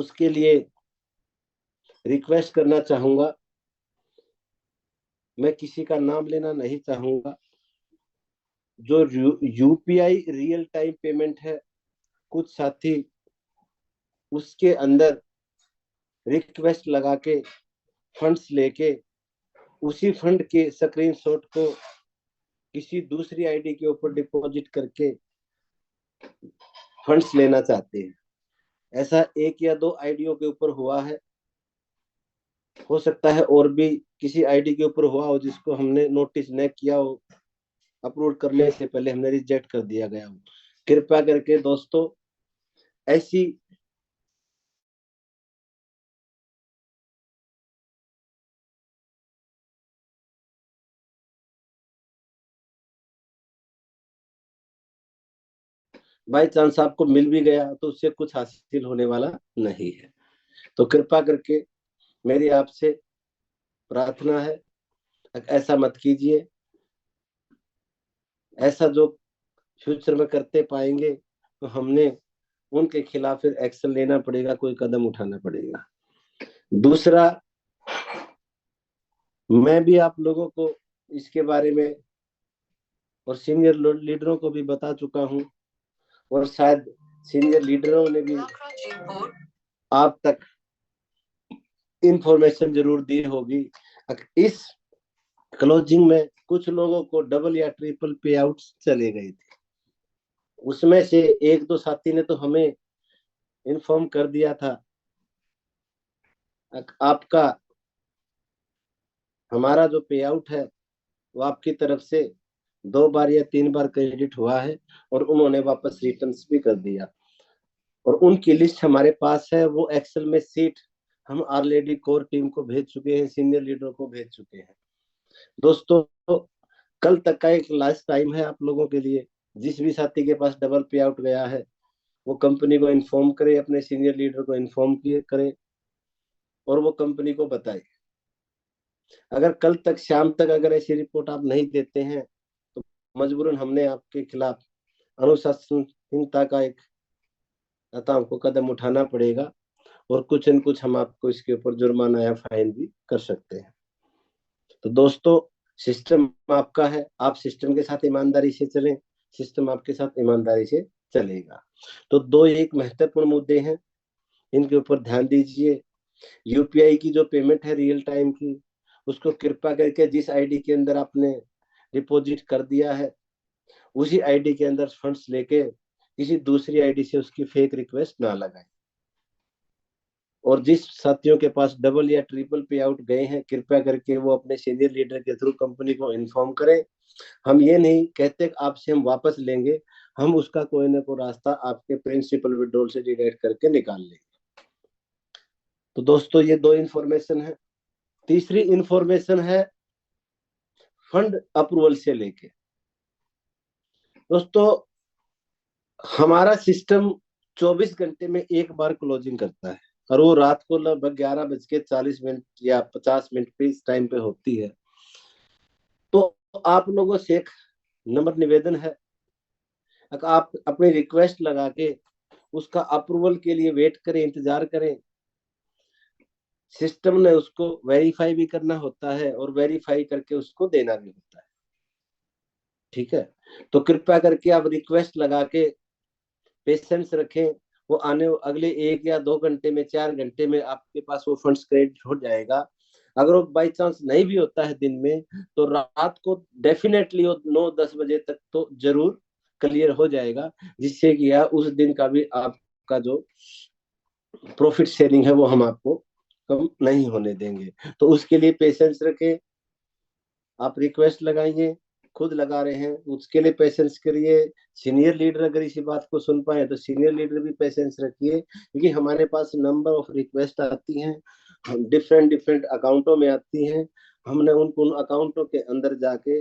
उसके लिए रिक्वेस्ट करना चाहूंगा। मैं किसी का नाम लेना नहीं चाहूंगा। जो यूपीआई रियल टाइम पेमेंट है, कुछ साथी उसके अंदर रिक्वेस्ट लगा के फंड्स लेके उसी फंड के स्क्रीनशॉट को किसी दूसरी आईडी के ऊपर डिपॉजिट करके फंड्स लेना चाहते हैं। ऐसा एक या दो आईडियों के ऊपर हुआ है, हो सकता है और भी किसी आईडी के ऊपर हुआ हो जिसको हमने नोटिस न किया हो, अपलोड करने से पहले हमने रिजेक्ट कर दिया गया हो। कृपया करके दोस्तों ऐसी बाई चांस आपको मिल भी गया तो उससे कुछ हासिल होने वाला नहीं है। तो कृपया करके मेरी आपसे प्रार्थना है, ऐसा मत कीजिए। ऐसा जो फ्यूचर में करते पाएंगे तो हमने उनके खिलाफ फिर एक्शन लेना पड़ेगा, कोई कदम उठाना पड़ेगा। दूसरा, मैं भी आप लोगों को इसके बारे में और सीनियर लीडरों को भी बता चुका हूं, और शायद सीनियर लीडरों ने भी आप तक इंफॉर्मेशन जरूर दी होगी। इस क्लोजिंग में कुछ लोगों को डबल या ट्रिपल पे आउट चले गए थे। उसमें से एक दो साथी ने तो हमें इन्फॉर्म कर दिया था, आपका हमारा जो पे आउट है वो आपकी तरफ से 2 बार या 3 बार क्रेडिट हुआ है, और उन्होंने वापस रिटर्न भी कर दिया। और उनकी लिस्ट हमारे पास है, वो एक्सेल में सीट हम ऑलरेडी कोर टीम को भेज चुके हैं, सीनियर लीडरों को भेज चुके हैं। दोस्तों कल तक का एक लास्ट टाइम है आप लोगों के लिए। जिस भी साथी के पास डबल पे आउट गया है वो कंपनी को इन्फॉर्म करे, अपने सीनियर लीडर को इन्फॉर्म करे और वो कंपनी को बताए। अगर कल तक शाम तक अगर ऐसी रिपोर्ट आप नहीं देते हैं तो मजबूरन हमने आपके खिलाफ अनुशासनहीनता का एक आपको कदम उठाना पड़ेगा, और कुछ न कुछ हम आपको इसके ऊपर जुर्माना या फाइन भी कर सकते हैं। तो दोस्तों सिस्टम आपका है, आप सिस्टम के साथ ईमानदारी से चलें, सिस्टम आपके साथ ईमानदारी से चलेगा। तो दो एक महत्वपूर्ण मुद्दे हैं, इनके ऊपर ध्यान दीजिए। यूपीआई की जो पेमेंट है रियल टाइम की, उसको कृपया करके जिस आईडी के अंदर आपने डिपॉजिट कर दिया है उसी आईडी के अंदर फंड्स लेके किसी दूसरी आईडी से उसकी फेक रिक्वेस्ट ना लगाएं। और जिस साथियों के पास डबल या ट्रिपल पे आउट गए हैं कृपया करके वो अपने सीनियर लीडर के थ्रू कंपनी को इन्फॉर्म करें। हम ये नहीं कहते आपसे हम वापस लेंगे, हम उसका कोई ना कोई रास्ता आपके प्रिंसिपल विड्रॉल से डिडक्ट करके निकाल लेंगे। तो दोस्तों ये दो इंफॉर्मेशन है। तीसरी इंफॉर्मेशन है फंड अप्रूवल से लेके। दोस्तों हमारा सिस्टम 24 घंटे में एक बार क्लोजिंग करता है, और वो रात को लगभग 11:40 या 50 पे इस टाइम पे होती है। तो आप लोगों से एक नम्र निवेदन है, आप अपनी रिक्वेस्ट लगा के उसका अप्रूवल के लिए वेट करें, इंतजार करें। सिस्टम ने उसको वेरीफाई भी करना होता है और वेरीफाई करके उसको देना भी होता है। ठीक है, तो कृपया करके आप रिक्वेस्ट लगा के पेशेंस रखें। वो आने अगले 1 या 2 घंटे में 4 घंटे में आपके पास वो फंड्स क्रेडिट हो जाएगा। अगर वो बाई चांस नहीं भी होता है दिन में तो रात को डेफिनेटली वो 9-10 बजे तक तो जरूर क्लियर हो जाएगा, जिससे कि यार उस दिन का भी आपका जो प्रॉफिट शेयरिंग है वो हम आपको कम नहीं होने देंगे। तो उसके लिए पेशेंस रखें। आप रिक्वेस्ट लगाइए, खुद लगा रहे हैं उसके लिए पेशेंस करिए। सीनियर लीडर अगर इसी बात को सुन पाए तो सीनियर लीडर भी पेशेंस रखिए, क्योंकि हमारे पास नंबर ऑफ रिक्वेस्ट आती हैं, डिफरेंट डिफरेंट अकाउंटों में आती हैं। हमने उन अकाउंटों के अंदर जाके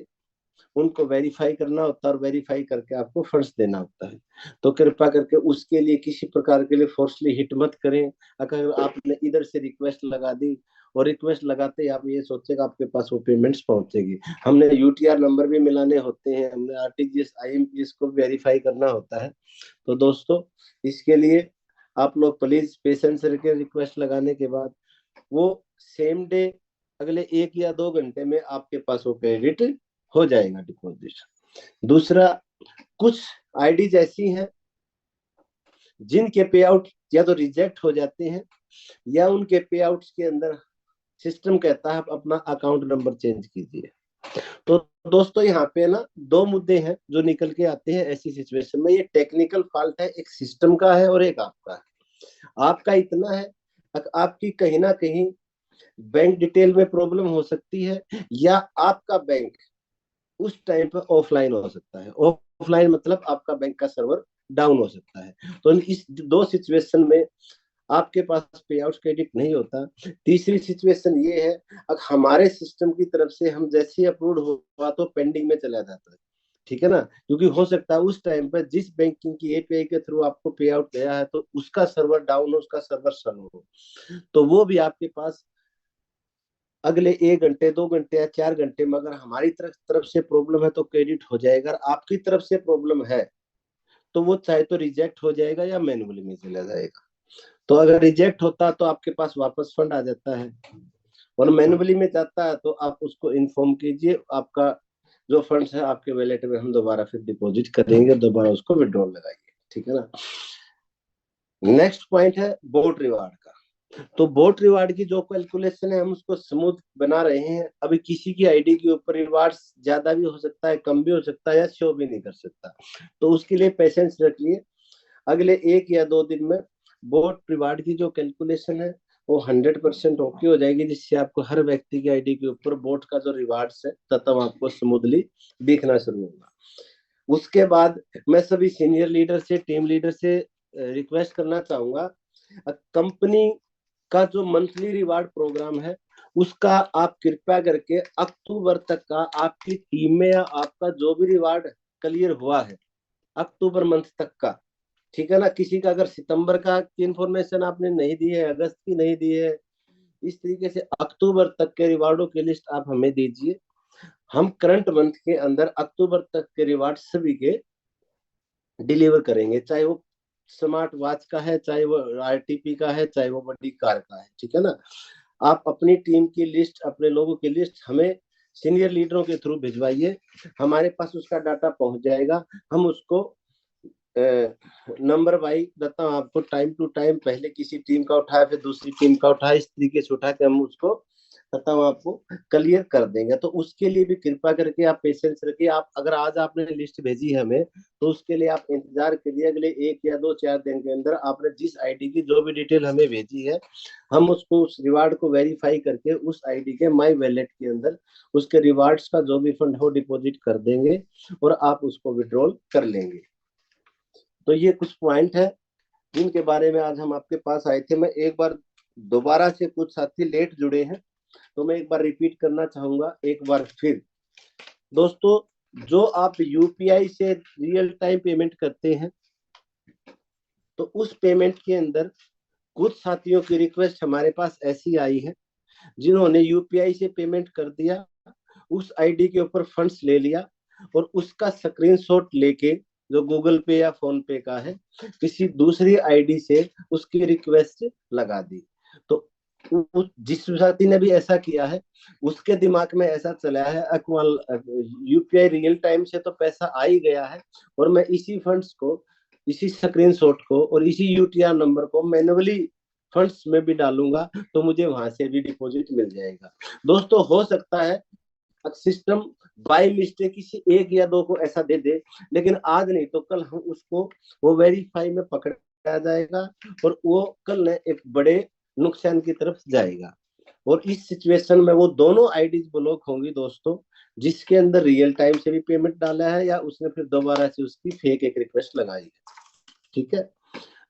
उनको वेरीफाई करना होता है और वेरीफाई करके आपको फंड्स देना होता है। तो कृपया करके उसके लिए किसी प्रकार के लिए फोर्सली हिट मत करें। अगर आपने इधर से रिक्वेस्ट लगा दी और रिक्वेस्ट लगाते ही आप ये सोचेगा आपके पास वो पेमेंट्स पहुंचेगी, हमने यूटीआर नंबर भी मिलाने होते हैं, हमने आरटीजीएस आईएमपीएस को वेरीफाई करना होता है। तो दोस्तों इसके लिए आप लोग प्लीज पेशेंस रखें, रिक्वेस्ट लगाने के बाद वो सेम डे अगले 1 या 2 घंटे में आपके पास वो क्रेडिट हो जाएगा डिपॉजिट। दूसरा, कुछ आईडीज ऐसी हैं जिनके पे आउट या तो रिजेक्ट हो जाते हैं या उनके पे आउट्स के अंदर सिस्टम कहता है अपना अकाउंट नंबर चेंज कीजिए। तो दोस्तों यहाँ पे ना 2 मुद्दे हैं जो निकल के आते हैं ऐसी सिचुएशन में। ये टेक्निकल फॉल्ट है, एक सिस्टम का है और एक आपका है। आपका इतना है, आपकी कहीं ना कहीं बैंक डिटेल में प्रॉब्लम हो सकती है, या आपका बैंक उस टाइम पर ऑफलाइन हो सकता है। ऑफलाइन मतलब आपका बैंक का सर्वर डाउन हो सकता है। तो इस 2 सिचुएशन में आपके पास पे आउट क्रेडिट नहीं होता। तीसरी सिचुएशन ये है, अगर हमारे सिस्टम की तरफ से हम जैसे ही अप्रूव हुआ तो पेंडिंग में चला जाता है, ठीक है ना, क्योंकि हो सकता है उस टाइम पर जिस बैंकिंग की एपीआई के थ्रू आपको पे आउट गया है तो उसका सर्वर डाउन हो, उसका सर्वर स्लो हो, तो वो भी आपके पास अगले 1 घंटे 2 घंटे या 4 घंटे में अगर हमारी तरफ से प्रॉब्लम है तो क्रेडिट हो जाएगा। अगर आपकी तरफ से प्रॉब्लम है तो वो चाहे तो रिजेक्ट हो जाएगा या मैनुअली में चला जाएगा। तो अगर रिजेक्ट होता तो आपके पास वापस फंड आ जाता है, और मैनुअली में जाता है तो आप उसको इन्फॉर्म कीजिए, आपका जो फंड्स है आपके वैलेट में हम दोबारा फिर डिपॉजिट करेंगे, दोबारा उसको विड्रॉल लगाइए, ठीक है ना। नेक्स्ट पॉइंट है बोट रिवार्ड का। तो बोट रिवार्ड की जो कैलकुलेशन है हम उसको स्मूथ बना रहे हैं। अभी किसी की आईडी के ऊपर रिवार्ड ज्यादा भी हो सकता है, कम भी हो सकता है, या शो भी नहीं कर सकता, तो उसके लिए पेशेंस रखिए। अगले 1 या 2 दिन में बोट रिवार्ड की जो कैलकुलेशन है वो 100% ओके हो जाएगी, जिससे आपको हर व्यक्ति की आईडी के ऊपर बोट का जो रिवार्ड है तब आपको स्मूथली दिखना शुरू होगा। उसके बाद मैं सभी सीनियर लीडर से, टीम लीडर से रिक्वेस्ट करना चाहूंगा, कंपनी का जो मंथली रिवार्ड प्रोग्राम है उसका आप कृपया करके अक्टूबर तक का आपकी टीम में या आपका जो भी रिवार्ड क्लियर हुआ है अक्टूबर मंथ तक का, ठीक है ना। किसी का अगर सितंबर का इंफॉर्मेशन आपने नहीं दी है, अगस्त की नहीं दी है, इस तरीके से अक्टूबर तक के रिवार्डों की लिस्ट आप हमें दीजिए। हम करंट मंथ के अंदर अक्टूबर तक के रिवार्ड सभी के डिलीवर करेंगे, चाहे वो स्मार्ट वॉच का है, चाहे वो आरटीपी का है, चाहे वो बड़ी कार का है, ठीक है ना। आप अपनी टीम की लिस्ट, अपने लोगों की लिस्ट हमें सीनियर लीडरों के थ्रू भिजवाइए, हमारे पास उसका डाटा पहुंच जाएगा। हम उसको नंबर वाइज देता हूँ आपको, टाइम टू टाइम, पहले किसी टीम का उठाया फिर दूसरी टीम का उठाया, इस तरीके से उठा के हम उसको देता हूँ आपको क्लियर कर देंगे। तो उसके लिए भी कृपा करके आप पेशेंस रखिए। आप अगर आज आपने लिस्ट भेजी है हमें तो उसके लिए आप इंतजार करिए, अगले 1 या 2 4 दिन के अंदर आपने जिस आईडी की जो भी डिटेल हमें भेजी है हम उसको, उस रिवार्ड को वेरीफाई करके उस आईडी के माई वैलेट के अंदर उसके रिवार्ड्स का जो भी फंड हो डिपॉजिट कर देंगे और आप उसको विड्रॉल कर लेंगे। तो ये कुछ पॉइंट है जिनके बारे में आज हम आपके पास आए थे। मैं एक बार दोबारा से, कुछ साथी लेट जुड़े हैं तो मैं एक बार रिपीट करना चाहूंगा एक बार फिर। दोस्तों, जो आप यूपीआई से रियल टाइम पेमेंट करते हैं तो उस पेमेंट के अंदर कुछ साथियों की रिक्वेस्ट हमारे पास ऐसी आई है जिन्होंने यूपीआई से पेमेंट कर दिया, उस आईडी के ऊपर फंड्स ले लिया और उसका स्क्रीनशॉट लेके, जो गूगल पे या फोन पे का है, किसी दूसरी आईडी से उसकी रिक्वेस्ट लगा दी। तो जिस साथी ने भी ऐसा किया है उसके दिमाग में ऐसा चला है यूपीआई रियल टाइम से तो पैसा आ ही गया है और मैं इसी फंड्स को, इसी स्क्रीनशॉट को और इसी यूटीआर नंबर को मैन्युअली फंड्स में भी डालूंगा तो मुझे वहां से भी डिपॉजिट मिल जाएगा। दोस्तों, हो सकता है सिस्टम बाय मिस्टेक किसी 1 या 2 को ऐसा दे दे, लेकिन आज नहीं तो कल हम उसको वो वेरीफाई में पकड़ा जाएगा और वो कल एक बड़े नुकसान की तरफ जाएगा। और इस सिचुएशन में वो दोनों आईडीज ब्लॉक होंगी दोस्तों, जिसके अंदर रियल टाइम से भी पेमेंट डाला है या उसने फिर दोबारा से उसकी फेक एक रिक्वेस्ट लगाई है, ठीक है।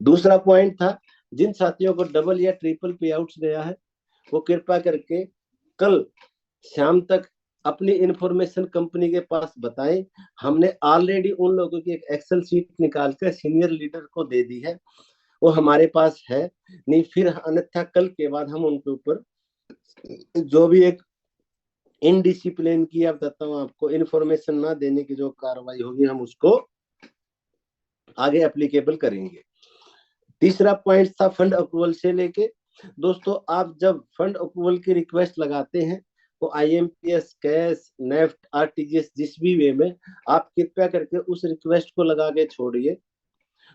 दूसरा पॉइंट था, जिन साथियों को डबल या ट्रिपल पे आउट गया है वो कृपया करके कल शाम तक अपनी इंफॉर्मेशन कंपनी के पास बताएं। हमने ऑलरेडी उन लोगों की एक एक्सेल शीट निकाल कर सीनियर लीडर को दे दी है, वो हमारे पास है नहीं, फिर अन्यथा कल के बाद हम उनके ऊपर जो भी एक इनडिसिप्लिन की, आप बताता हूँ आपको, इंफॉर्मेशन ना देने की जो कार्रवाई होगी हम उसको आगे एप्लीकेबल करेंगे। तीसरा पॉइंट था फंड अप्रूवल से लेके। दोस्तों आप जब फंड अप्रूवल की रिक्वेस्ट लगाते हैं तो आईएमपीएस, कैश, नेफ्ट, आरटीजीएस जिस भी वे में, आप कृपया करके उस रिक्वेस्ट को लगा के छोड़िए।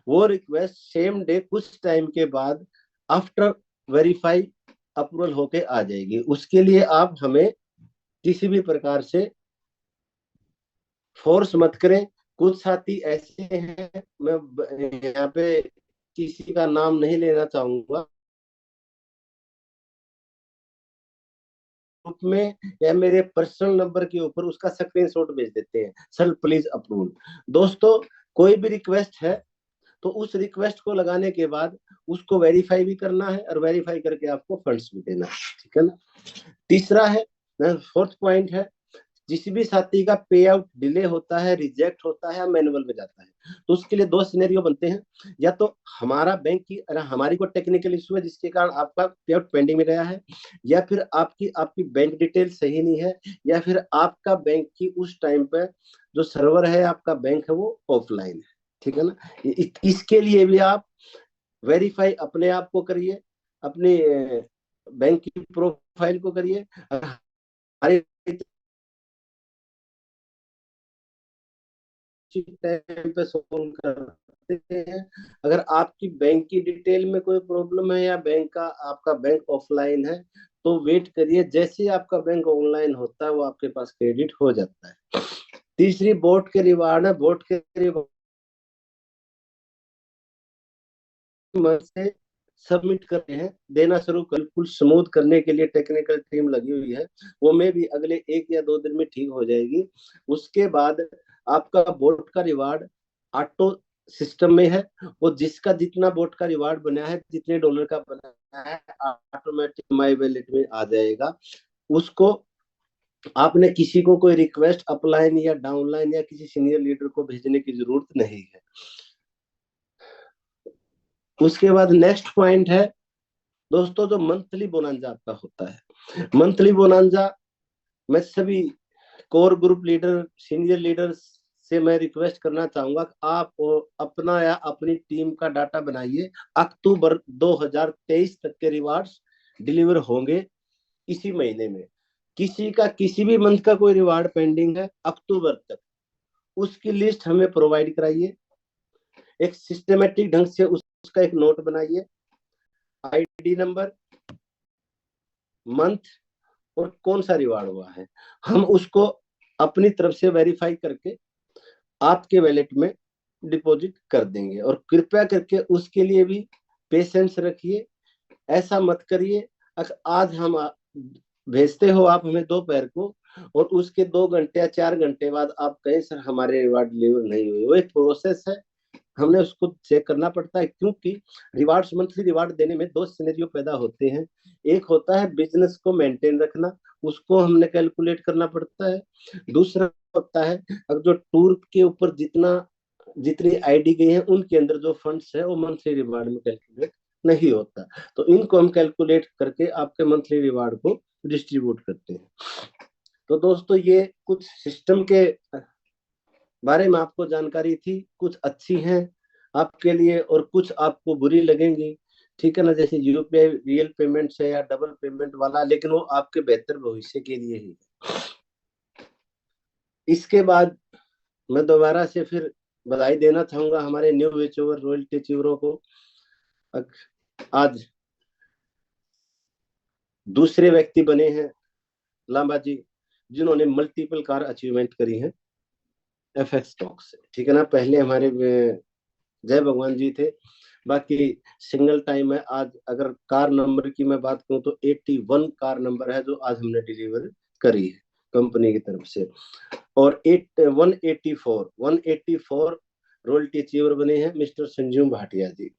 वो रिक्वेस्ट सेम डे कुछ टाइम के बाद आफ्टर वेरीफाई अप्रूवल होके आ जाएगी। उसके लिए आप हमें किसी भी प्रकार से फोर्स मत करें। कुछ साथी ऐसे हैं, मैं यहाँ पे किसी का नाम नहीं लेना चाहूंगा, ग्रुप में या मेरे पर्सनल नंबर के ऊपर उसका स्क्रीनशॉट भेज देते हैं, सर प्लीज अप्रूव। दोस्तों कोई भी रिक्वेस्ट है तो उस रिक्वेस्ट को लगाने के बाद उसको वेरीफाई भी करना है और वेरीफाई करके आपको फंड्स भी देना है, ठीक है ना। तीसरा है, फोर्थ पॉइंट है, जिस भी साथी का पे आउट डिले होता है, रिजेक्ट होता है, मैनुअल में जाता है, तो उसके लिए दो सिनेरियो बनते हैं। या तो हमारा बैंक की हमारी को टेक्निकल इशू है जिसके कारण आपका पे आउट पेंडिंग में गया है, या फिर आपकी आपकी बैंक डिटेल सही नहीं है, या फिर आपका बैंक की उस टाइम पे जो सर्वर है आपका बैंक है वो ऑफलाइन है, ठीक है ना। इसके लिए भी आप वेरीफाई अपने आप को करिए, अपनी बैंक की प्रोफाइल को करिए। हमारे टाइम पे सोल्व करते हैं। अगर आपकी बैंक की डिटेल में कोई प्रॉब्लम है या बैंक का आपका बैंक ऑफलाइन है तो वेट करिए, जैसे ही आपका बैंक ऑनलाइन होता है वो आपके पास क्रेडिट हो जाता है। तीसरी बोट के रिवार्ड है। बोट के रिवार्ड से सबमिट करते हैं, देना शुरू कर, बिल्कुल स्मूथ करने के लिए टेक्निकल टीम लगी हुई है, वो में भी अगले 1 या 2 दिन में ठीक हो जाएगी। उसके बाद आपका बोट का रिवार्ड ऑटो सिस्टम में है, वो जिसका जितना बोट का रिवार्ड बना है, जितने डॉलर का बना है, ऑटोमेटिक माई वैलेट में आ जाएगा। उसको आपने किसी को कोई रिक्वेस्ट अपलाइन या डाउनलाइन या किसी सीनियर लीडर को भेजने की जरूरत नहीं है। उसके बाद नेक्स्ट पॉइंट है दोस्तों, जो मंथली बोनांजा आपका होता है, मंथली बोनांजा मैं सभी core group leader, senior leaders से मैं रिक्वेस्ट करना चाहूंगा कि आप अपना या अपनी टीम का डाटा बनाइए। अक्टूबर 2023 तक के रिवार्ड्स डिलीवर होंगे इसी महीने में। किसी का किसी भी मंथ का कोई रिवार्ड पेंडिंग है अक्टूबर तक, उसकी लिस्ट हमें प्रोवाइड कराइए। एक सिस्टमेटिक ढंग से उसका एक नोट बनाइए, आईडी नंबर, मंथ और कौन सा रिवार्ड हुआ है, हम उसको अपनी तरफ से वेरीफाई करके आपके वैलेट में डिपॉजिट कर देंगे। और कृपया करके उसके लिए भी पेशेंस रखिए, ऐसा मत करिए आज हम भेजते हो आप हमें दोपहर को और उसके 2 घंटे या 4 घंटे बाद आप कहें सर हमारे रिवार्ड डिलीवर नहीं हुए। वो एक प्रोसेस है, हमने उसको चेक करना पड़ता है, क्योंकि रिवार्ड्स, मंथली रिवार्ड देने में दो सिनेरियो पैदा होते हैं। एक होता है बिजनेस को मेंटेन रखना, उसको हमने कैलकुलेट करना पड़ता है। दूसरा होता है अब जो टूर के ऊपर जितनी आईडी गई है उनके अंदर जो फंड्स है वो मंथली रिवार्ड में कैलकुलेट नहीं होता, तो इनको हम कैलकुलेट करके आपके मंथली रिवार्ड को डिस्ट्रीब्यूट करते हैं। तो दोस्तों ये कुछ सिस्टम के बारे में आपको जानकारी थी, कुछ अच्छी हैं आपके लिए और कुछ आपको बुरी लगेंगी, ठीक है ना। जैसे यूपीआई रियल पेमेंट है या डबल पेमेंट वाला, लेकिन वो आपके बेहतर भविष्य के लिए ही है। इसके बाद मैं दोबारा से फिर बधाई देना चाहूंगा हमारे न्यू विचोवर रॉयल्टी अचीवरों को। आज दूसरे व्यक्ति बने हैं लांबा जी, जिन्होंने मल्टीपल कार अचीवमेंट करी है एफएक्स स्टॉक से, ठीक है ना। पहले हमारे जय भगवान जी थे, बाकी सिंगल टाइम है। आज अगर कार नंबर की मैं बात करूं तो 81 कार नंबर है जो आज हमने डिलीवर करी है कंपनी की तरफ से। और 184 रॉयल्टी अचीवर बने हैं मिस्टर संजीव भाटिया जी,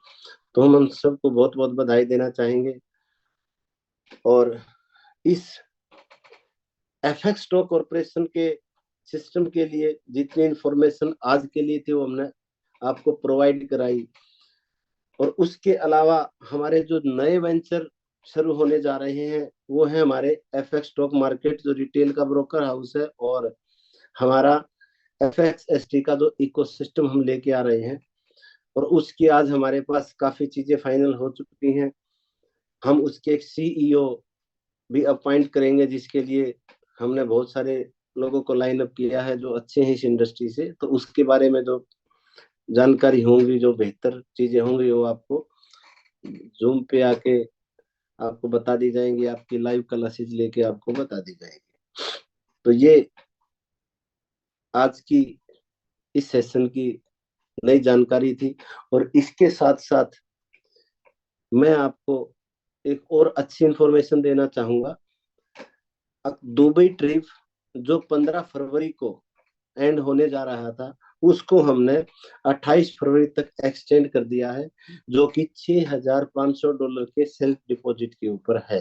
तो हम उन सबको बहुत बहुत बधाई देना चाहेंगे। और इस एफएक्स स्टॉक कॉर्पोरेशन के सिस्टम के लिए जितनी इंफॉर्मेशन आज के लिए थी वो हमने आपको प्रोवाइड कराई। और उसके अलावा हमारे जो नए वेंचर शुरू होने जा रहे हैं वो है हमारे एफएक्स स्टॉक मार्केट जो रिटेल का ब्रोकर हाउस है, और हमारा एफएक्स एसटी का जो इकोसिस्टम हम लेके आ रहे हैं। और उसकी आज हमारे पास काफी चीजें फाइनल हो चुकी हैं। हम उसके एक सीईओ भी अपॉइंट करेंगे, जिसके लिए हमने बहुत सारे लोगों को लाइन अप किया है जो अच्छे हैं इस इंडस्ट्री से। तो उसके बारे में जो जानकारी होंगी, जो बेहतर चीजें होंगी, वो आपको जूम पे आके आपको बता दी जाएंगी, आपकी लाइव क्लासेज लेके आपको बता दी जाएंगी। तो ये आज की इस सेशन की नई जानकारी थी। और इसके साथ साथ मैं आपको एक और अच्छी इंफॉर्मेशन देना चाहूंगा। दुबई ट्रिप जो 15 फरवरी को एंड होने जा रहा था, उसको हमने 28 फरवरी तक एक्सटेंड कर दिया है, जो कि $6,500 के सेल्फ डिपॉजिट के ऊपर है।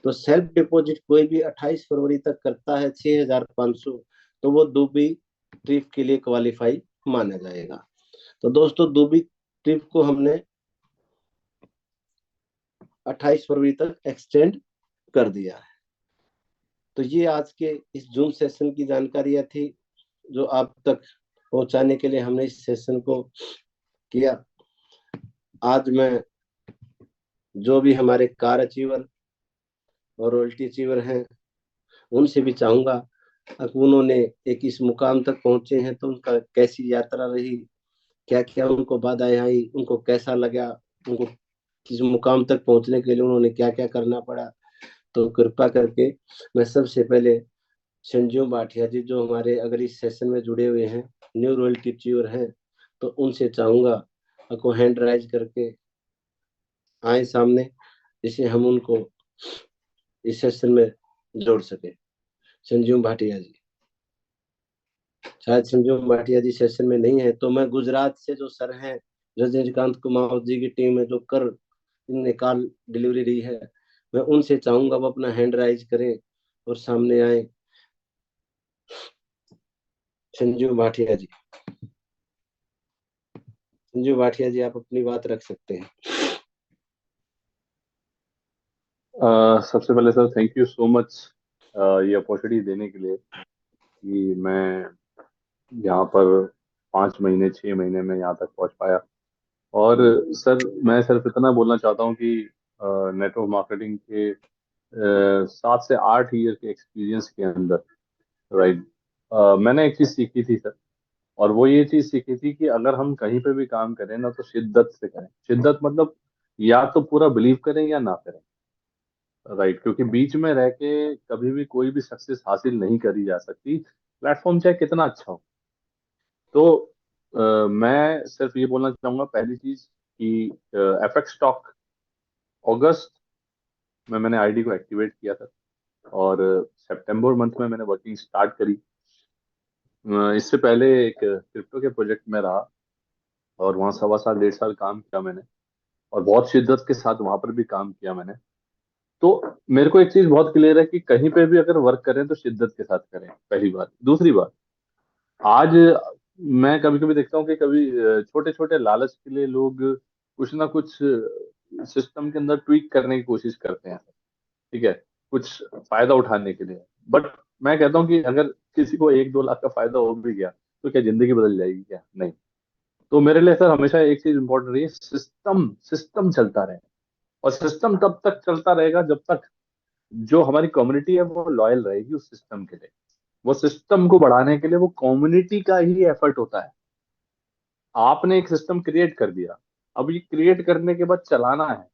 तो सेल्फ डिपॉजिट कोई भी 28 फरवरी तक करता है 6,500, तो वो दुबई ट्रिप के लिए क्वालिफाई माना जाएगा। तो दोस्तों, दुबई ट्रिप को हमने 28 फरवरी तक एक्सटेंड कर दिया है। तो ये आज के इस जूम सेशन की जानकारियां थी, जो आप तक पहुंचाने के लिए हमने इस सेशन को किया। आज मैं जो भी हमारे कार अचीवर और रॉयल्टी अचीवर हैं, उनसे भी चाहूंगा, अब उन्होंने एक इस मुकाम तक पहुंचे हैं तो उनका कैसी यात्रा रही, क्या क्या उनको बाधाएं आई, उनको कैसा लगा, उनको किस मुकाम तक पहुंचने के लिए उन्होंने क्या क्या करना पड़ा। तो कृपा करके मैं सबसे पहले संजू भाटिया जी, जो हमारे अगर इस सेशन में जुड़े हुए हैं, न्यू रॉयल्टी अचीवर हैं, तो उनसे चाहूंगा आपको हैंड राइज करके आए सामने, जिससे हम उनको इस सेशन में जोड़ सके। संजीव भाटिया जी, शायद संजीव भाटिया जी सेशन में नहीं है, तो मैं गुजरात से जो सर हैं, रजनीकांत कुमार जी की टीम है, जो कर इनने कॉल डिलीवरी दी है, मैं उनसे चाहूंगा वो अपना हैंड राइज करें और सामने आए। संजीव भाटिया जी, संजीव भाटिया जी, आप अपनी बात रख सकते हैं। सबसे पहले sir thank you so much ये अपॉर्चुनिटी देने के लिए कि मैं यहाँ पर 5 महीने 6 महीने में यहाँ तक पहुँच पाया। और सर मैं सिर्फ इतना बोलना चाहता हूँ कि नेटवर्क मार्केटिंग के 7 से 8 ईयर के एक्सपीरियंस के अंदर, राइट, मैंने एक चीज़ सीखी थी सर। और वो ये चीज़ सीखी थी कि अगर हम कहीं पे भी काम करें ना तो शिद्दत से करें। शिद्दत मतलब या तो पूरा बिलीव करें या ना करें, राइट, क्योंकि बीच में रह के कभी भी कोई भी सक्सेस हासिल नहीं करी जा सकती, प्लेटफॉर्म चाहे कितना अच्छा हो। तो मैं सिर्फ ये बोलना चाहूंगा, पहली चीज कि एफएक्स स्टॉक अगस्त में मैंने आईडी को एक्टिवेट किया था और सितंबर मंथ में मैंने वर्किंग स्टार्ट करी। इससे पहले एक क्रिप्टो के प्रोजेक्ट में रहा और वहाँ 1.25 साल 1.5 साल काम किया मैंने, और बहुत शिद्दत के साथ वहां पर भी काम किया मैंने। तो मेरे को एक चीज बहुत क्लियर है कि कहीं पे भी अगर वर्क करें तो शिद्दत के साथ करें, पहली बात। दूसरी बात, आज मैं कभी कभी देखता हूँ कि कभी छोटे छोटे लालच के लिए लोग कुछ ना कुछ सिस्टम के अंदर ट्वीक करने की कोशिश करते हैं, ठीक है, कुछ फायदा उठाने के लिए। बट मैं कहता हूँ कि अगर किसी को 1-2 लाख का फायदा हो भी गया तो क्या जिंदगी बदल जाएगी? क्या नहीं। तो मेरे लिए सर हमेशा एक चीज इंपॉर्टेंट रही है, सिस्टम सिस्टम चलता रहे। और सिस्टम तब तक चलता रहेगा जब तक जो हमारी कम्युनिटी है वो लॉयल रहेगी उस सिस्टम के लिए। वो सिस्टम को बढ़ाने के लिए वो कम्युनिटी का ही एफर्ट होता है। आपने एक सिस्टम क्रिएट कर दिया, अब ये क्रिएट करने के बाद चलाना है।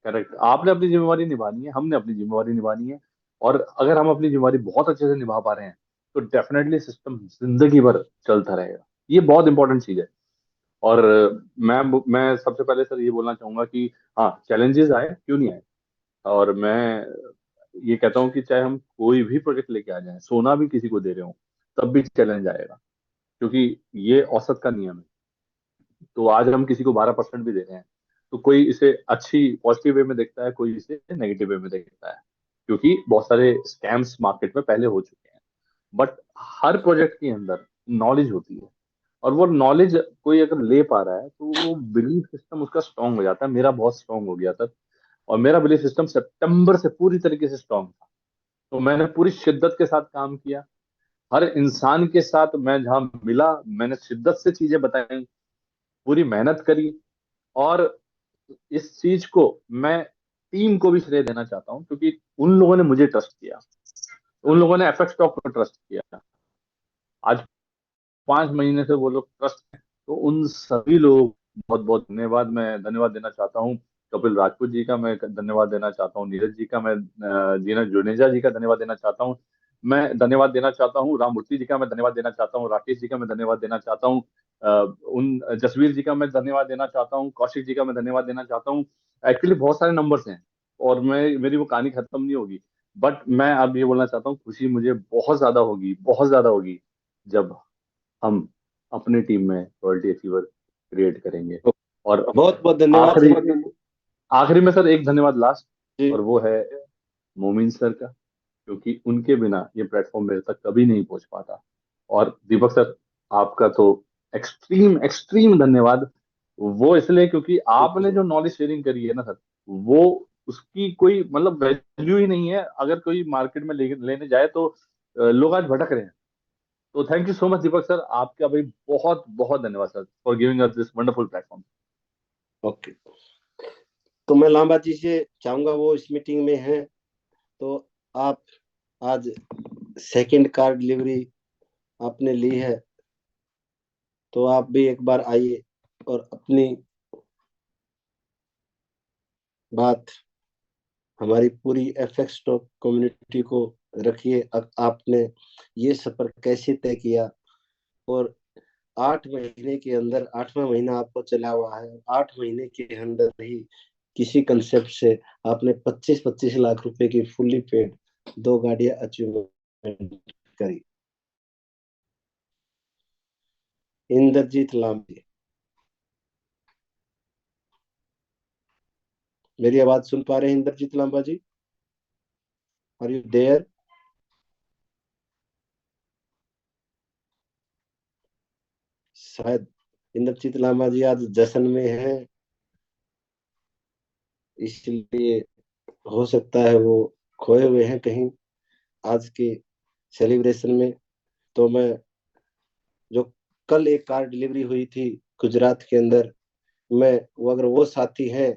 करेक्ट, आपने अपनी जिम्मेवारी निभानी है, हमने अपनी जिम्मेवारी निभानी है। और अगर हम अपनी जिम्मेवारी बहुत अच्छे से निभा पा रहे हैं तो डेफिनेटली सिस्टम जिंदगी भर चलता रहेगा। ये बहुत इंपॉर्टेंट चीज है। और मैं सबसे पहले सर ये बोलना चाहूंगा कि हाँ, चैलेंजेस आए क्यों नहीं आए। और मैं ये कहता हूँ कि चाहे हम कोई भी प्रोजेक्ट लेके आ जाएं, सोना भी किसी को दे रहे हो, तब भी चैलेंज आएगा, क्योंकि ये औसत का नियम है। तो आज हम किसी को 12% भी दे रहे हैं तो कोई इसे अच्छी पॉजिटिव वे में देखता है, कोई इसे नेगेटिव वे में देखता है, क्योंकि बहुत सारे स्कैम्स मार्केट में पहले हो चुके हैं। बट हर प्रोजेक्ट के अंदर नॉलेज होती है, और वो नॉलेज कोई अगर ले पा रहा है तो वो बिलीफ सिस्टम उसका स्ट्रांग हो जाता है। मेरा बहुत स्ट्रांग हो गया सर, और मेरा बिलीफ सिस्टम सितंबर से पूरी तरीके से स्ट्रांग था। तो मैंने पूरी शिद्दत के साथ काम किया। हर इंसान के साथ मैं जहां मिला मैंने शिद्दत से चीजें बताई। पूरी मेहनत करी। और इस चीज को मैं टीम को भी श्रेय देना चाहता हूँ, क्योंकि उन लोगों ने मुझे ट्रस्ट किया, उन लोगों ने एफएक्स स्टॉक को ट्रस्ट किया। आज 5 महीने से वो लोग ट्रस्ट हैं, तो उन सभी लोग बहुत बहुत धन्यवाद, मैं धन्यवाद देना चाहता हूँ। कपिल राजपूत जी का मैं धन्यवाद देना चाहता हूँ, नीरज जी का मैं जीना जुनेजा जी का धन्यवाद देना चाहता हूँ। मैं धन्यवाद देना चाहता हूँ राम मूर्ति जी का मैं धन्यवाद देना चाहता हूँ, राकेश जी का मैं धन्यवाद देना चाहता हूँ, उन जसवीर जी का मैं धन्यवाद देना चाहता हूँ, कौशिक जी का मैं धन्यवाद देना चाहता हूँ। एक्चुअली बहुत सारे नंबर्स हैं और मैं मेरी वो कहानी खत्म नहीं होगी। बट मैं अब ये बोलना चाहता हूँ, खुशी मुझे बहुत ज्यादा होगी, बहुत ज्यादा होगी, जब हम अपनी टीम में रॉयल्टी अचीवर क्रिएट करेंगे। और बहुत बहुत धन्यवाद आखिरी सर। आखिरी में सर एक धन्यवाद लास्ट, जी। और वो है मोमिन सर का, क्योंकि उनके बिना ये प्लेटफॉर्म मेरे तक कभी नहीं पहुंच पाता। और दीपक सर, आपका तो एक्सट्रीम एक्सट्रीम धन्यवाद। वो इसलिए क्योंकि आपने जो नॉलेज शेयरिंग करी है ना सर, वो उसकी कोई मतलब वैल्यू ही नहीं है। अगर कोई मार्केट में लेने जाए तो लोग आज भटक रहे हैं। तो thank you so much Deepak sir, आपका भाई बहुत बहुत धन्यवाद sir for giving us this wonderful platform. Okay, तो मैं लांबा जी से चाहूंगा, वो इस मीटिंग में हैं, तो आप आज सेकंड कार डिलीवरी आपने ली है, तो आप भी एक बार आइए और अपनी बात हमारी पूरी एफएक्स स्टॉक कम्युनिटी को रखिए। आपने ये सफर कैसे तय किया, और 8 महीने के अंदर, 8वां महीना आपको चला हुआ है, 8 महीने के अंदर ही किसी कंसेप्ट से आपने 25-25 लाख रुपए की फुल्ली पेड 2 गाड़ियां अचीवमेंट करी। इंद्रजीत लांबे, मेरी आवाज सुन पा रहे हैं Indrajeet Lamba ji? Are you there? शायद इंद्रजीत लांबा जी आज जश्न में हैं, इसलिए हो सकता है वो खोए हुए हैं कहीं आज के सेलिब्रेशन में। तो मैं, जो कल एक कार डिलीवरी हुई थी गुजरात के अंदर, मैं वो, अगर वो साथी हैं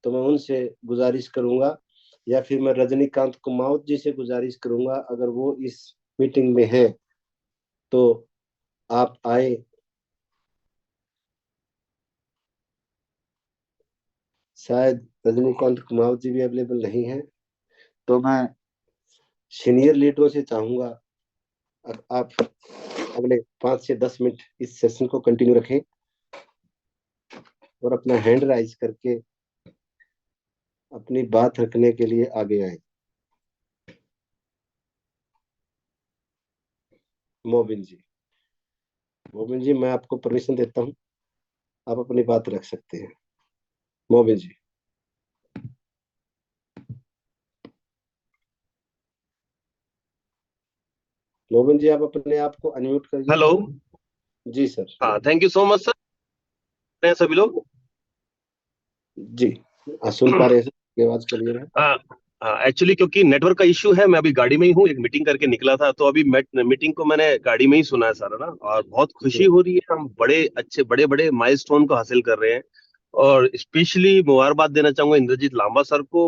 तो मैं उनसे गुजारिश करूंगा, या फिर मैं रजनीकांत कुमावत जी से गुजारिश करूंगा, अगर वो इस मीटिंग में हैं तो आप आए। शायद रजनीकांत कुमावत जी भी अवेलेबल नहीं है, तो मैं सीनियर लीडरों से चाहूंगा आप अगले 5 से 10 मिनट इस सेशन को कंटिन्यू रखें और अपना हैंड राइज करके अपनी बात रखने के लिए आगे आए। मोबिन जी, मोबिन जी, मैं आपको परमिशन देता हूं, आप अपनी बात रख सकते हैं। मोबिन जी। मोबिन जी, आप अपने आप को अनम्यूट करिए। हेलो। जी सर। हाँ, thank you so much sir, सभी लोग। जी, सुन पा रहे हैं सर, आवाज क्लियर है? हाँ हाँ, एक्चुअली क्योंकि नेटवर्क का इश्यू है, मैं अभी गाड़ी में ही हूँ, एक मीटिंग करके निकला था, तो अभी मीटिंग को मैंने गाड़ी में ही सुना है सारा ना। और बहुत खुशी हो रही है, हम बड़े अच्छे बड़े बड़े माइलस्टोन को हासिल कर रहे हैं। और स्पेशली मुबारकबाद देना चाहूंगा इंद्रजीत लांबा सर को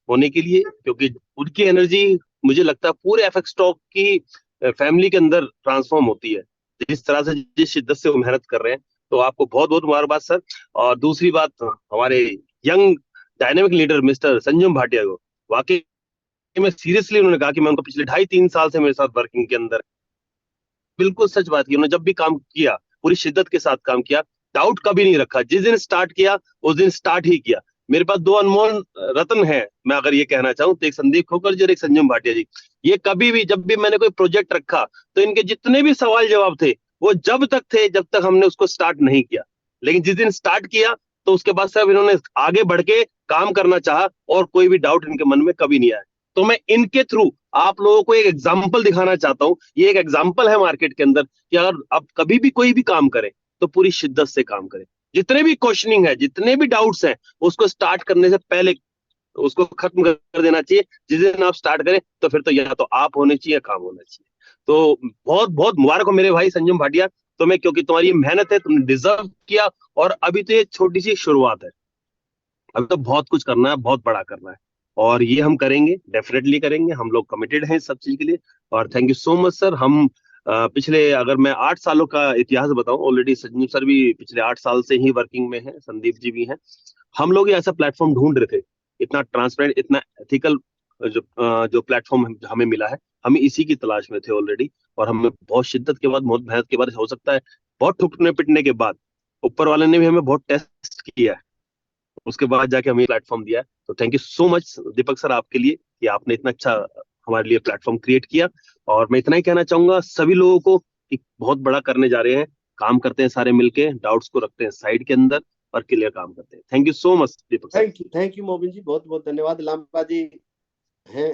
होने के लिए, क्योंकि उनकी एनर्जी मुझे लगता है पूरे एफएक्स स्टॉक की फैमिली के अंदर ट्रांसफॉर्म होती है, जिस तरह से जिस शिद्दत से वो मेहनत कर रहे हैं। तो आपको बहुत बहुत मुबारकबाद सर। और दूसरी बात, हमारे young dynamic leader mister Sanjam Bhatia को, वाकई में सीरियसली उन्होंने कहा कि मैं उनको पिछले 2.5-3 साल से मेरे साथ वर्किंग के अंदर, बिल्कुल सच बात की। उन्होंने जब भी काम किया पूरी शिद्दत के साथ काम किया, डाउट कभी नहीं रखा, जिस दिन स्टार्ट किया उस दिन स्टार्ट ही किया। मेरे पास दो अनमोल रत्न है, मैं अगर ये कहना चाहूँ तो एक संदीप खोकर जी और एक संजम भाटिया जी। ये कभी भी जब भी मैंने कोई प्रोजेक्ट रखा तो इनके जितने भी सवाल जवाब थे वो जब तक थे जब तक हमने उसको स्टार्ट नहीं किया। लेकिन जिस दिन स्टार्ट किया तो उसके बाद सब इन्होंने आगे बढ़ के काम करना चाहा, और कोई भी डाउट इनके मन में कभी नहीं आया। तो मैं इनके थ्रू आप लोगों को एक एग्जाम्पल दिखाना चाहता हूं। ये एक एग्जाम्पल है मार्केट के अंदर कि अगर आप कभी भी कोई भी काम करें तो पूरी शिद्दत से काम करें। जितने भी क्वेश्चनिंग है, जितने भी डाउट्स हैं, उसको स्टार्ट करने से पहले उसको खत्म कर देना चाहिए। जिस दिन आप स्टार्ट करें तो फिर तो या तो आप होने चाहिए या काम होना चाहिए। तो बहुत बहुत मुबारक हो मेरे भाई संजम भाटिया, तो मैं, क्योंकि तुम्हारी ये मेहनत है, तुमने डिजर्व किया, और अभी तो ये छोटी सी शुरुआत है, अभी तो बहुत कुछ करना है, बहुत बड़ा करना है, और ये हम करेंगे, डेफिनेटली करेंगे, हम लोग कमिटेड हैं इस सब चीज के लिए। और thank you so much sir. हम पिछले, अगर मैं 8 सालों का इतिहास बताऊं, ऑलरेडी संजीव सर भी पिछले 8 साल से ही वर्किंग में हैं, संदीप जी भी हैं। हम लोग ये ऐसा प्लेटफॉर्म ढूंढ रहे थे, इतना ट्रांसपेरेंट, इतना एथिकल, जो प्लेटफॉर्म हमें मिला है, हम इसी की तलाश में थे ऑलरेडी। और हमें बहुत शिद्दत के बाद, बहुत मेहनत के बाद, हो सकता है बहुत ठुकने पिटने के बाद, ऊपर वाले ने भी हमें बहुत टेस्ट किया है, उसके बाद जाके हमें प्लेटफॉर्म दिया है। तो thank you so much Deepak sir आपके लिए, कि आपने इतना अच्छा हमारे लिए प्लेटफॉर्म क्रिएट किया। और मैं इतना ही कहना चाहूंगा सभी लोगों को कि बहुत बड़ा करने जा रहे हैं, काम करते हैं सारे मिलके, डाउट्स को रखते हैं साइड के अंदर और क्लियर काम करते हैं। Thank you so much Deepak sir. Thank you Mobin ji, बहुत बहुत धन्यवाद। लांबा जी हैं।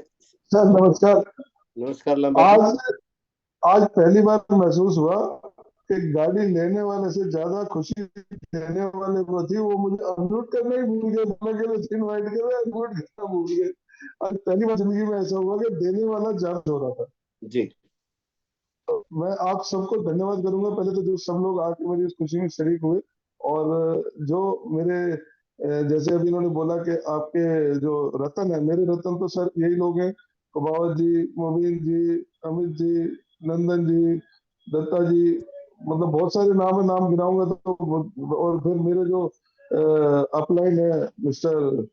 सर नमस्कार। नमस्कार लांबा जी। आज आज पहली बार महसूस हुआ कि गाड़ी लेने वाले से ज्यादा खुशी देने वाले को थी। वो मुझे अनम्यूट करना ही भूल गए, बोला कि इनवाइट कर रहे, अनम्यूट करना भूल गए। आज पहली बार जिंदगी में ऐसा हुआ कि देने वाला ज्यादा हो रहा था। जी, मैं आप सबको धन्यवाद करूंगा, पहले तो जो सब लोग आके मेरी इस खुशी में शरीक हुए, और जो मेरे जैसे अभी इन्होंने बोला कि आपके जो रतन है, मेरे रतन तो सर यही लोग हैं, कुमावत जी, मोबिन जी, अमित जी, नंदन जी, दत्ता जी, मतलब बहुत सारे नाम है, नाम गिनाऊंगा तो। और फिर मेरे जो अपलाइन है मिस्टर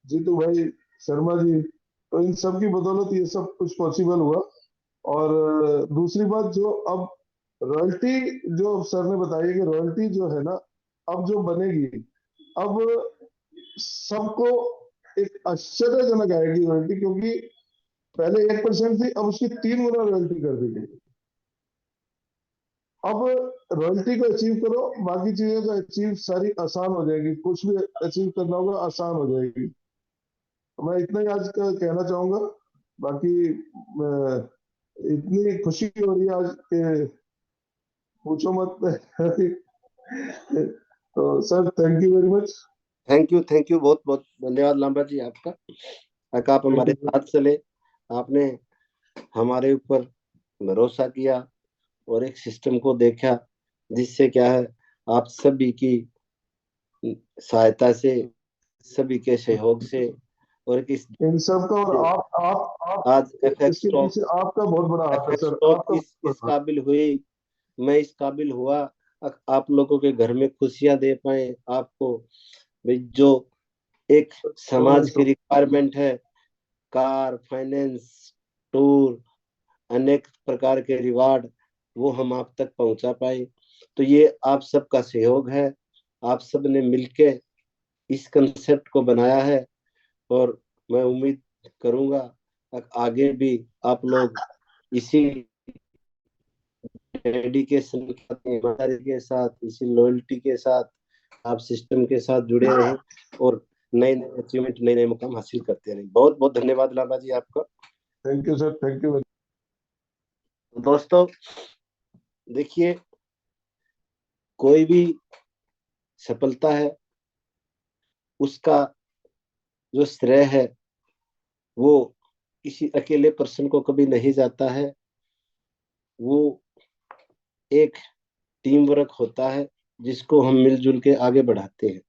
जीतू भाई शर्मा जी, तो इन सब की बदौलत ये सब कुछ पॉसिबल हुआ। और दूसरी बात, जो अब रॉयल्टी, जो सर ने बताई कि रॉयल्टी जो है ना, अब जो बनेगी, अब सबको एक आश्चर्यजनक आएगी रॉयल्टी, क्योंकि पहले 1% थी, अब उसकी 3 गुना रॉयल्टी कर दी गई। अब रॉयल्टी को अचीव करो, बाकी चीजें तो अचीव सारी आसान हो जाएगी, कुछ भी अचीव करना होगा आसान हो जाएगी। मैं इतना ही आज का कहना चाहूंगा। बाकी इतनी खुशी हो रही है आज के पूछो मत। तो sir thank you very much. Thank you, बहुत बहुत धन्यवाद लांबा जी आपका। आप हमारे साथ चले, आपने हमारे ऊपर भरोसा किया और एक सिस्टम को देखा, जिससे क्या है, आप सभी की सहायता से, सभी के सहयोग से, और किस इन सब का, और आप आज एफएक्स इसके स्टॉक पीछे आपका बहुत बड़ा हाथ है एफएक्स सर, स्टॉक आपका। इस काबिल हुई, मैं इस काबिल हुआ, आप लोगों के घर में खुशियां दे पाए आपको। भाई, जो एक समाज की रिक्वायरमेंट है, कार, फाइनेंस, टूर, अनेक प्रकार के रिवार्ड, वो हम आप तक पहुंचा पाए, तो ये आप सबका सहयोग है। आप सब ने मिलके इस कंसेप्ट को बनाया है, और मैं उम्मीद करूंगा आगे भी आप लोग इसी डेडिकेशन के साथ, ईमानदारी के साथ, इसी लॉयल्टी के साथ आप सिस्टम के साथ जुड़े रहें, और नए नए अचीवमेंट, नए नए मुकाम हासिल करते रहें। बहुत बहुत धन्यवाद लाभा जी आपका। Thank you sir, thank you. दोस्तों देखिए, कोई भी सफलता है, उसका जो श्रेय है वो किसी अकेले पर्सन को कभी नहीं जाता है, वो एक टीम वर्क होता है, जिसको हम मिलजुल के आगे बढ़ाते हैं।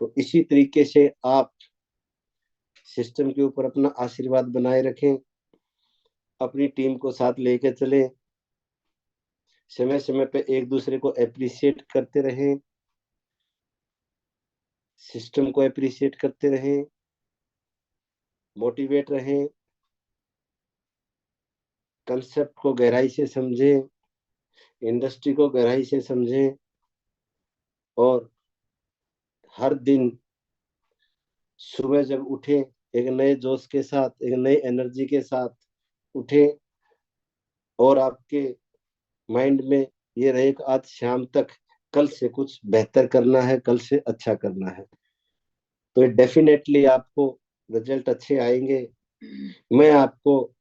तो इसी तरीके से आप सिस्टम के ऊपर अपना आशीर्वाद बनाए रखें, अपनी टीम को साथ लेके चलें, समय समय पे एक दूसरे को अप्रिशिएट करते रहें, सिस्टम को अप्रिशिएट करते रहें, मोटिवेट रहें, कंसेप्ट को गहराई से समझें, इंडस्ट्री को गहराई से समझें, और हर दिन सुबह जब उठे, एक नए जोश के साथ, एक नई एनर्जी के साथ उठे, और आपके माइंड में ये रहे कि आज शाम तक कल से कुछ बेहतर करना है, कल से अच्छा करना है, तो डेफिनेटली आपको रिजल्ट अच्छे आएंगे। मैं आपको,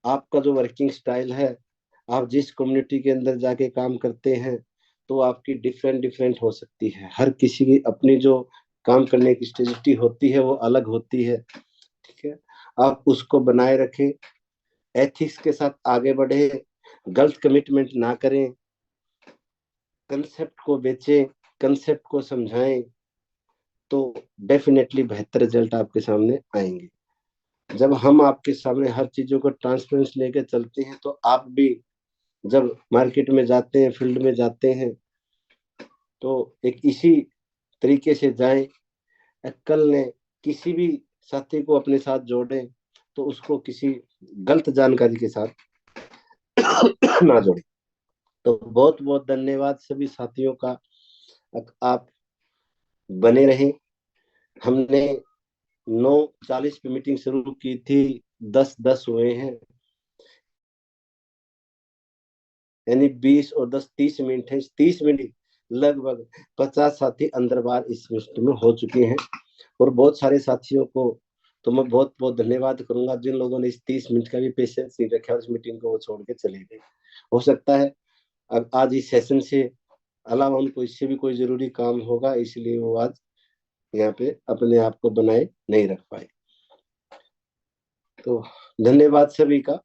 आपका जो वर्किंग स्टाइल है, आप जिस कम्युनिटी के अंदर जाके काम करते हैं, तो आपकी डिफरेंट डिफरेंट हो सकती है, हर किसी की अपनी जो काम करने की स्टेबिलिटी होती है वो अलग होती है, ठीक है। आप उसको बनाए रखें, एथिक्स के साथ आगे बढ़े, गलत कमिटमेंट ना करें, कंसेप्ट को बेचें, कंसेप्ट को समझाएं, तो डेफिनेटली बेहतर रिजल्ट आपके सामने आएंगे। जब हम आपके सामने हर चीजों को ट्रांसपेरेंस लेके चलते हैं, तो आप भी जब मार्केट में जाते हैं, फील्ड में जाते हैं, तो एक इसी तरीके से जाएं। कल ने किसी भी साथी को अपने साथ जोड़े तो उसको किसी गलत जानकारी के साथ ना जोड़े। तो बहुत बहुत धन्यवाद सभी साथियों का, आप बने रहें। हमने 9:40 पे मीटिंग शुरू की थी, 10:10 हुए हैं, यानी 20 और 10 30 मिनट है। 30 मिनट लगभग 50 साथी अंदर बार इस मीटिंग में हो चुके हैं। और बहुत सारे साथियों को तो मैं बहुत बहुत धन्यवाद करूंगा जिन लोगों ने इस 30 मिनट का भी पेशेंस नहीं रखा और इस मीटिंग को वो छोड़ के चले गए। हो सकता है अब आज इस सेशन से अलावा उनको इससे भी कोई जरूरी काम होगा, इसलिए वो आज यहाँ पे अपने आप को बनाए नहीं रख पाए। तो धन्यवाद सभी का।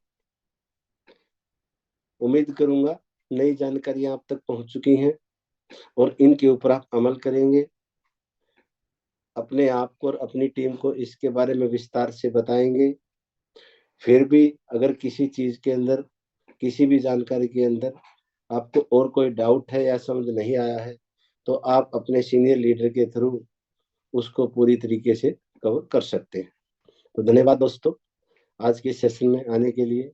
उम्मीद करूंगा नई जानकारियां आप तक पहुंच चुकी हैं और इनके ऊपर आप अमल करेंगे। अपने आप को और अपनी टीम को इसके बारे में विस्तार से बताएंगे। फिर भी अगर किसी चीज के अंदर, किसी भी जानकारी के अंदर आपको और कोई डाउट है या समझ नहीं आया है, तो आप अपने सीनियर लीडर के थ्रू उसको पूरी तरीके से कवर कर सकते हैं। तो धन्यवाद दोस्तों आज के सेशन में आने के लिए।